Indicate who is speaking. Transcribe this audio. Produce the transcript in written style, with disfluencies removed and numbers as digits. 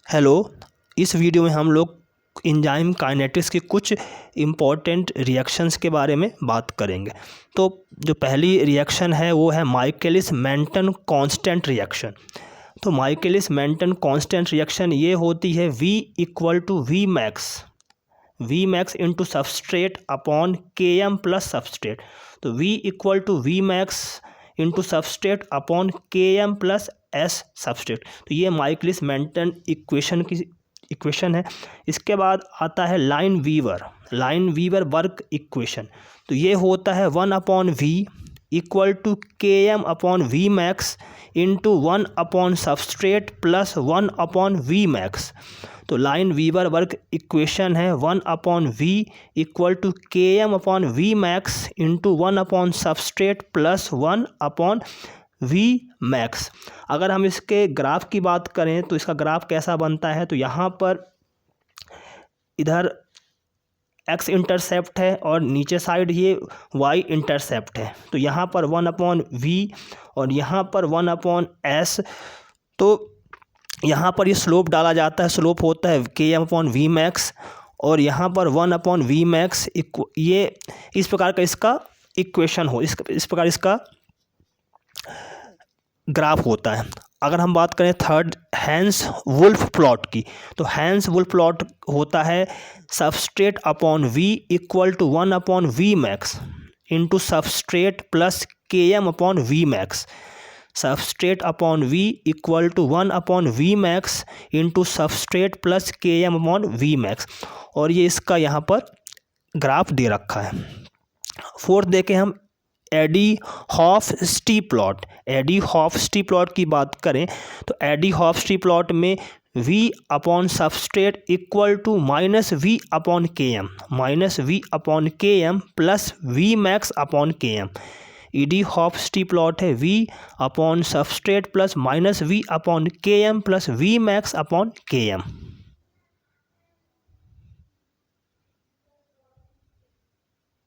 Speaker 1: Hello. इस video में हम लोग एंजाइम काइनेटिक्स के कुछ इम्पॉर्टेंट रिएक्शंस के बारे में बात करेंगे। तो जो पहली रिएक्शन है वो है माइकलिस मेंटन कांस्टेंट रिएक्शन। तो माइकलिस मेंटन कांस्टेंट रिएक्शन ये होती है V equal to V max into substrate upon Km plus substrate. तो V equal to V max into substrate upon Km plus S substrate. तो ये Michaelis Menten equation है। इसके बाद आता है लाइन वीवर वर्क इक्वेशन। तो ये होता है 1/V equal to Km upon V max into 1 substrate plus 1/V max. तो लाइन वीवर वर्क इक्वेशन है 1/V equal to Km upon V max into 1 substrate plus 1/V max. अगर हम इसके graph की बात करें तो इसका ग्राफ कैसा बनता है, तो यहाँ पर इधर x इंटरसेप्ट है और नीचे साइड ये y इंटरसेप्ट है। तो यहाँ पर 1/V और यहाँ पर 1/S। तो यहाँ पर ये स्लोप डाला जाता है, स्लोप होता है Km अपॉन वी मैक्स और यहाँ पर 1/V मैक्स। ये इस प्रकार का इसका इक्वेशन हो, इस प्रकार इसका ग्राफ होता है। अगर हम बात करें थर्ड हैंस वुल्फ प्लॉट की, तो हैंस वुल्फ प्लॉट होता है substrate upon V equal to 1/V max into substrate plus Km upon V max. Substrate upon V equal to 1/V max into substrate plus Km upon V max. और ये इसका यहाँ पर graph दे रखा है। Fourth देखें हम एडी-हॉफ-स्टी प्लॉट की बात करें तो एडी-हॉफ-स्टी प्लॉट में V upon substrate equal to -V upon Km plus V max upon Km। Eadie Hofstee plot है V upon substrate plus -V upon Km plus V max upon Km।